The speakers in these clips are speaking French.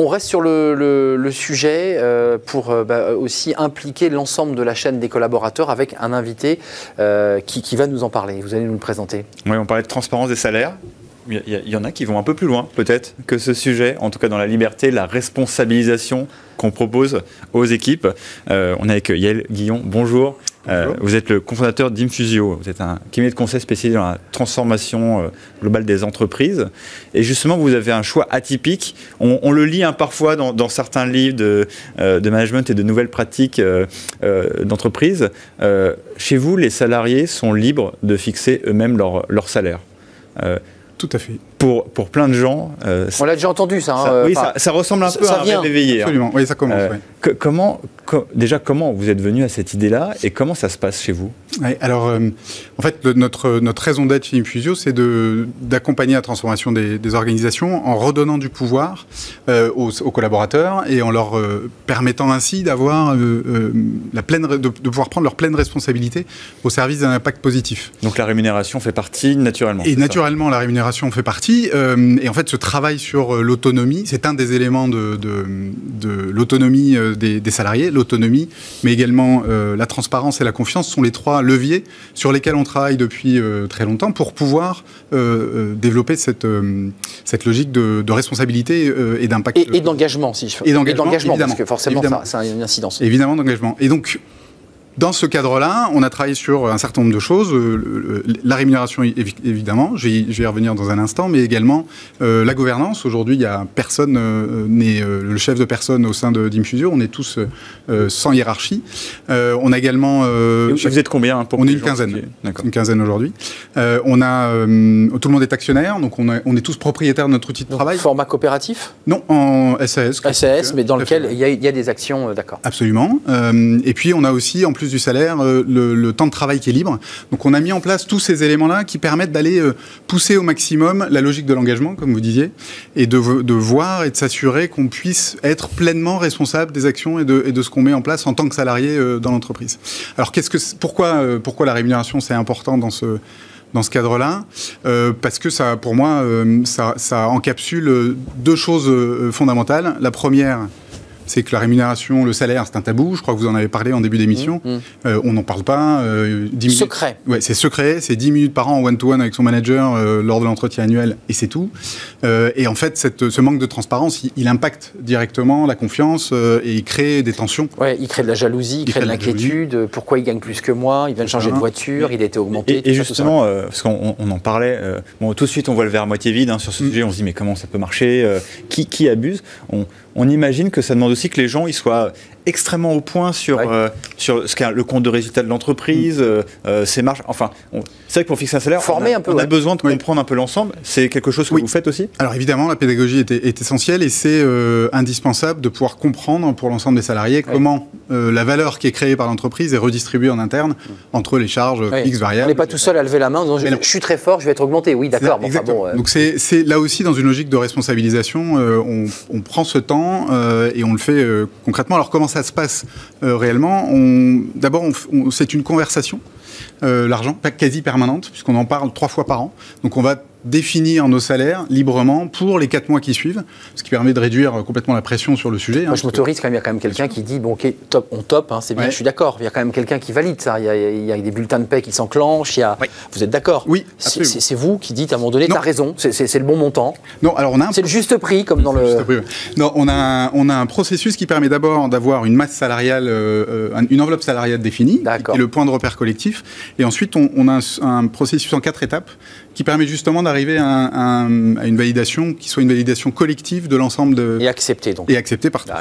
On reste sur le sujet pour aussi impliquer l'ensemble de la chaîne des collaborateurs avec un invité qui va nous en parler. Vous allez nous le présenter. Oui, on parlait de transparence des salaires. Il y en a qui vont un peu plus loin, peut-être, que ce sujet, en tout cas dans la liberté, la responsabilisation qu'on propose aux équipes. On est avec Yael Guillon. Bonjour. Vous êtes le cofondateur d'Infusio. Vous êtes un cabinet de conseil spécialisé dans la transformation globale des entreprises. Et justement, vous avez un choix atypique. On le lit parfois dans certains livres de management et de nouvelles pratiques d'entreprise. Chez vous, les salariés sont libres de fixer eux-mêmes leur salaire. Tout à fait. Pour plein de gens... on l'a déjà entendu, ça. Oui, ça ressemble un peu à un rêve éveillé. Absolument, oui, ça commence. Déjà, comment vous êtes venu à cette idée-là et comment ça se passe chez vous? Alors, en fait, notre raison d'être chez Infusio, c'est d'accompagner la transformation des organisations en redonnant du pouvoir aux collaborateurs et en leur permettant ainsi d'avoir de pouvoir prendre leur pleine responsabilité au service d'un impact positif. Donc la rémunération fait partie naturellement. Et naturellement, la rémunération fait partie. Et en fait, ce travail sur l'autonomie, c'est un des éléments de l'autonomie des salariés, l'autonomie, mais également la transparence et la confiance sont les trois leviers sur lesquels on travaille depuis très longtemps pour pouvoir développer cette logique de responsabilité et d'impact. Et d'engagement, si je fais. Et d'engagement, parce que forcément, ça a une incidence. Évidemment, d'engagement. Et donc, dans ce cadre-là, on a travaillé sur un certain nombre de choses. La rémunération, évidemment, je vais y revenir dans un instant, mais également la gouvernance. Aujourd'hui, il n'y a personne n'est le chef de personne au sein d'Infusio. On est tous sans hiérarchie. On a également... vous êtes combien on est une quinzaine. Une quinzaine aujourd'hui. Tout le monde est actionnaire, donc on est tous propriétaires de notre outil de travail. Format coopératif? Non, en SAS. SAS, mais dans lequel il y a des actions, d'accord. Absolument. Et puis, on a aussi, en plus du salaire, le temps de travail qui est libre. Donc on a mis en place tous ces éléments-là qui permettent d'aller pousser au maximum la logique de l'engagement, comme vous disiez, et de voir et de s'assurer qu'on puisse être pleinement responsable des actions et de ce qu'on met en place en tant que salarié dans l'entreprise. Alors pourquoi la rémunération c'est important dans ce cadre-là, parce que ça, pour moi, ça encapsule deux choses fondamentales. La première, c'est que la rémunération, le salaire, c'est un tabou. Je crois que vous en avez parlé en début d'émission. On n'en parle pas. Secret. Ouais, c'est secret. C'est 10 minutes par an en one-to-one avec son manager lors de l'entretien annuel et c'est tout. Et en fait, ce manque de transparence, il impacte directement la confiance et il crée des tensions. Ouais, il crée de la jalousie, il crée de l'inquiétude. Pourquoi il gagne plus que moi? Il vient de changer de voiture, il a été augmenté. Et justement, parce qu'on en parlait, tout de suite on voit le verre à moitié vide sur ce sujet. On se dit mais comment ça peut marcher? Qui abuse? On imagine que ça demande aussi que les gens ils soient extrêmement au point sur ce qu'est le compte de résultat de l'entreprise, ses marges. Enfin, c'est vrai que pour fixer un salaire, on a besoin de comprendre un peu l'ensemble. C'est quelque chose que vous faites aussi? Alors évidemment, la pédagogie est essentielle et c'est indispensable de pouvoir comprendre pour l'ensemble des salariés comment la valeur qui est créée par l'entreprise est redistribuée en interne entre les charges fixes, variables. On n'est pas tout seul à lever la main en disant je suis très fort, je vais être augmenté. Oui, d'accord. Donc c'est là aussi dans une logique de responsabilisation, on prend ce temps et on le fait concrètement. Alors comment ça se passe réellement? D'abord, c'est une conversation, l'argent, quasi permanente, puisqu'on en parle 3 fois par an. Donc on va définir nos salaires librement pour les 4 mois qui suivent, ce qui permet de réduire complètement la pression sur le sujet. Moi, je m'autorise quand même, il y a quand même quelqu'un qui dit, bon, ok, top, on top, c'est bien, je suis d'accord. Il y a quand même quelqu'un qui valide ça. Il y a des bulletins de paie qui s'enclenchent. Vous êtes d'accord? Oui, c'est vous qui dites, à un moment donné, t'as raison, c'est le bon montant. Non, alors c'est le juste prix, comme dans le... Non, on a un processus qui permet d'abord d'avoir une masse salariale, une enveloppe salariale définie, qui est le point de repère collectif. Et ensuite, on a un processus en 4 étapes qui permet justement d'arriver à une validation qui soit une validation collective de l'ensemble de... Et acceptée, donc. Et acceptée par tous.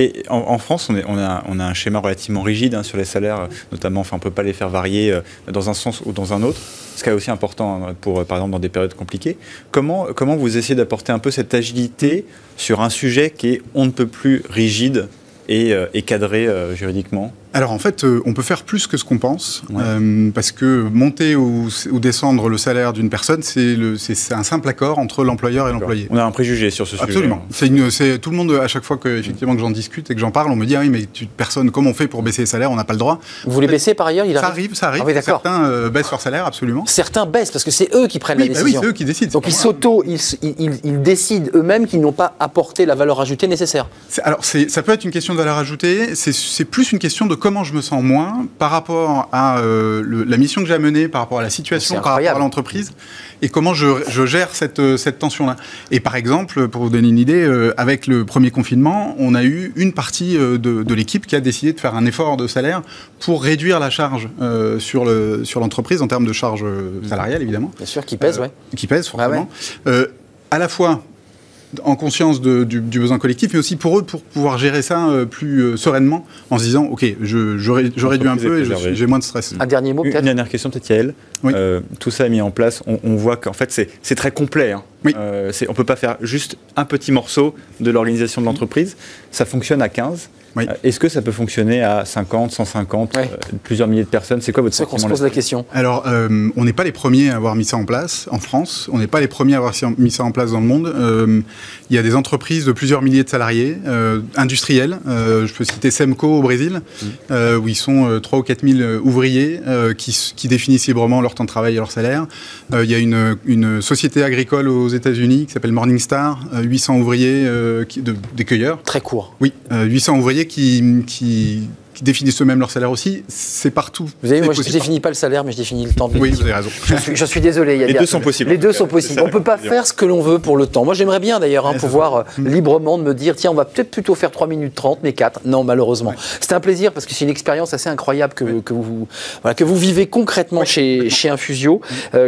Et en France, on a un schéma relativement rigide sur les salaires, notamment, on ne peut pas les faire varier dans un sens ou dans un autre, ce qui est aussi important pour, par exemple, dans des périodes compliquées. Comment vous essayez d'apporter un peu cette agilité sur un sujet qui est on ne peut plus rigide et cadré juridiquement? Alors en fait, on peut faire plus que ce qu'on pense, Ouais. parce que monter ou descendre le salaire d'une personne, c'est un simple accord entre l'employeur et l'employé. On a un préjugé sur ce sujet. Absolument. C'est tout le monde, à chaque fois que j'en discute et que j'en parle, on me dit, ah oui, mais personne, comment on fait pour baisser les salaires? On n'a pas le droit. Vous voulez baisser par ailleurs? Ça arrive. Ah oui, d'accord. Certains baissent leur salaire, absolument. Certains baissent parce que c'est eux qui prennent la Oui, décision. c'est eux qui décident. Donc ils décident eux-mêmes qu'ils n'ont pas apporté la valeur ajoutée nécessaire. Alors ça peut être une question de valeur ajoutée, c'est plus une question de comment je me sens moi par rapport à la mission que j'ai à mener, par rapport à la situation, par rapport à l'entreprise, et comment je gère cette tension-là. Et par exemple, pour vous donner une idée, avec le premier confinement, on a eu une partie de l'équipe qui a décidé de faire un effort de salaire pour réduire la charge sur l'entreprise en termes de charge salariale, évidemment. Bien sûr, qui pèse, oui. Qui pèse, forcément. Ah ouais. À la fois en conscience du besoin collectif, mais aussi pour eux, pour pouvoir gérer ça plus sereinement, en se disant, OK, je réduis un peu et j'ai moins de stress. Un dernier mot, peut-être. Une dernière question, peut-être, Yael. Oui. Tout ça est mis en place. On voit qu'en fait, c'est très complet. Hein. Oui. On ne peut pas faire juste un petit morceau de l'organisation de l'entreprise. Ça fonctionne à 15. Oui. Est-ce que ça peut fonctionner à 50, 150, plusieurs milliers de personnes? C'est quoi votre sentiment? C'est ça qu'on se pose la question. Alors, on n'est pas les premiers à avoir mis ça en place en France. On n'est pas les premiers à avoir mis ça en place dans le monde. Il y a des entreprises de plusieurs milliers de salariés, industriels. Je peux citer Semco au Brésil, où ils sont 3 ou 4 000 ouvriers qui définissent librement leur temps de travail et leur salaire. Il y a une société agricole aux États-Unis qui s'appelle Morningstar, 800 ouvriers des cueilleurs. Très court. Oui, 800 ouvriers qui définissent eux-mêmes leur salaire aussi, c'est partout. Vous savez, moi je ne définis pas le salaire, mais je définis le temps de vie. Oui, vous avez raison. Je suis désolé. Les deux sont possibles. Les deux sont possibles. On ne peut pas faire ce que l'on veut pour le temps. Moi j'aimerais bien d'ailleurs pouvoir librement me dire, tiens, on va peut-être plutôt faire 3 minutes 30, mais 4. Non, malheureusement. Ouais. C'était un plaisir parce que c'est une expérience assez incroyable que vous vivez concrètement chez Infusio.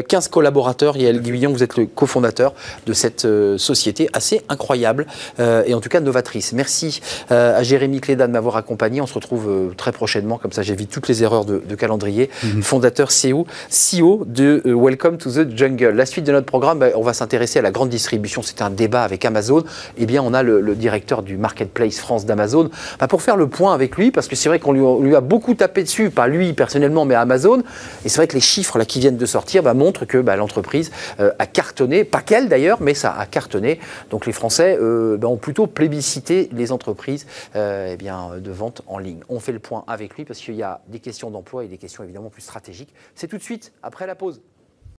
15 collaborateurs. Yael Guyon, vous êtes le cofondateur de cette société assez incroyable et en tout cas novatrice. Merci à Jérémy Cléda de m'avoir accompagné. On se retrouve très prochainement, comme ça j'évite toutes les erreurs de calendrier. Fondateur CEO de Welcome to the Jungle. La suite de notre programme, on va s'intéresser à la grande distribution. C'est un débat avec Amazon. Eh bien, on a le directeur du Marketplace France d'Amazon pour faire le point avec lui, parce que c'est vrai qu'on lui a beaucoup tapé dessus, pas lui personnellement, mais Amazon. Et c'est vrai que les chiffres là, qui viennent de sortir montrent que l'entreprise a cartonné, pas qu'elle d'ailleurs, mais ça a cartonné. Donc les Français ont plutôt plébiscité les entreprises de vente en ligne. On fait le point avec lui parce qu'il y a des questions d'emploi et des questions évidemment plus stratégiques. C'est tout de suite après la pause.